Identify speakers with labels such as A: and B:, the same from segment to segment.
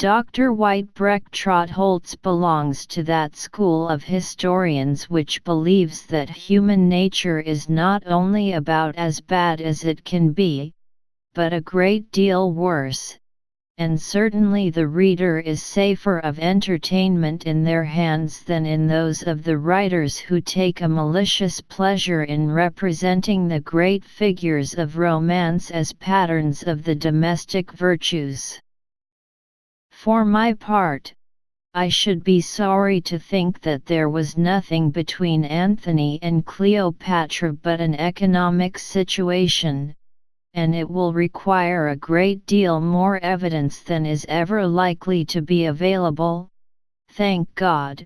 A: Dr. Whitebrecht-Trotholtz belongs to that school of historians which believes that human nature is not only about as bad as it can be, but a great deal worse, and certainly the reader is safer of entertainment in their hands than in those of the writers who take a malicious pleasure in representing the great figures of romance as patterns of the domestic virtues. For my part, I should be sorry to think that there was nothing between Anthony and Cleopatra but an economic situation, and it will require a great deal more evidence than is ever likely to be available, thank God,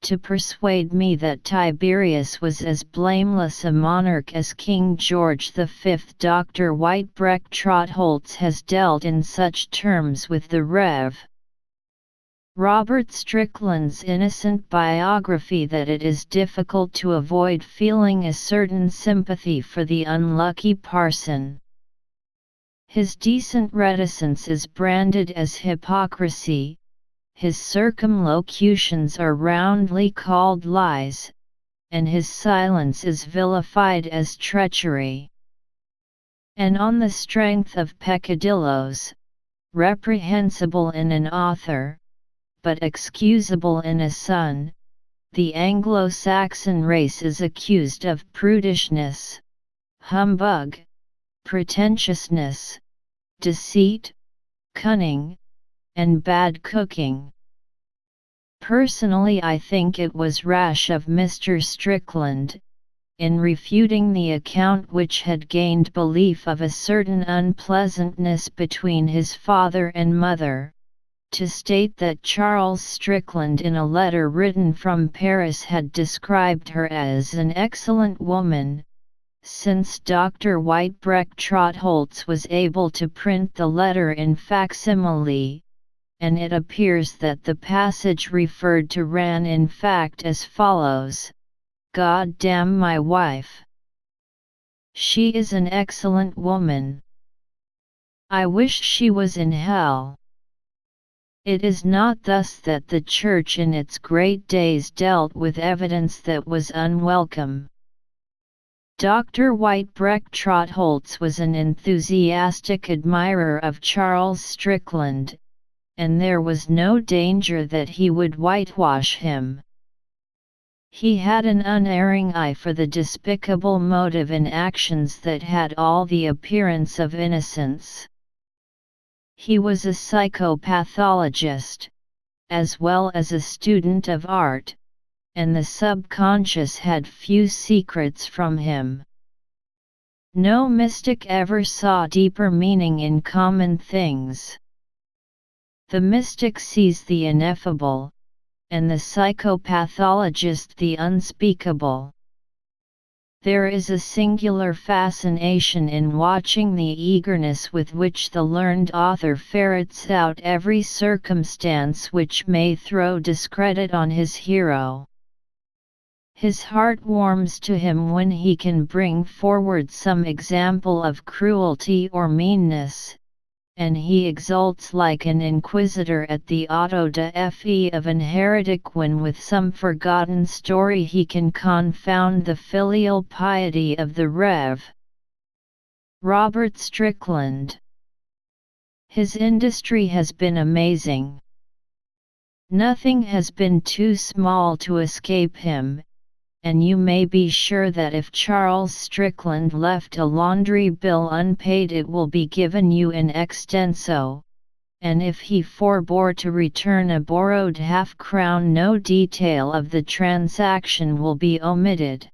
A: to persuade me that Tiberius was as blameless a monarch as King George V. Dr. Whitebrecht-Trotholtz has dealt in such terms with the Rev. Robert Strickland's innocent biography that it is difficult to avoid feeling a certain sympathy for the unlucky parson. His decent reticence is branded as hypocrisy, his circumlocutions are roundly called lies, and his silence is vilified as treachery. And on the strength of peccadilloes, reprehensible in an author, but excusable in a son, the Anglo-Saxon race is accused of prudishness, humbug, pretentiousness, deceit, cunning, and bad cooking. Personally, I think it was rash of Mr. Strickland, in refuting the account which had gained belief of a certain unpleasantness between his father and mother, to state that Charles Strickland in a letter written from Paris had described her as an excellent woman, since Dr. Whitebrecht-Trotholtz was able to print the letter in facsimile, and it appears that the passage referred to ran in fact as follows: "God damn my wife. She is an excellent woman. I wish she was in hell." It is not thus that the Church in its great days dealt with evidence that was unwelcome. Dr. Whitebrecht-Trotholtz was an enthusiastic admirer of Charles Strickland, and there was no danger that he would whitewash him. He had an unerring eye for the despicable motive in actions that had all the appearance of innocence. He was a psychopathologist, as well as a student of art, and the subconscious had few secrets from him. No mystic ever saw deeper meaning in common things. The mystic sees the ineffable, and the psychopathologist the unspeakable. There is a singular fascination in watching the eagerness with which the learned author ferrets out every circumstance which may throw discredit on his hero. His heart warms to him when he can bring forward some example of cruelty or meanness, and he exults like an inquisitor at the auto da fe of an heretic when with some forgotten story he can confound the filial piety of the Rev. Robert Strickland. His industry has been amazing. Nothing has been too small to escape him, and you may be sure that if Charles Strickland left a laundry bill unpaid it will be given you in extenso, and if he forbore to return a borrowed half-crown no detail of the transaction will be omitted.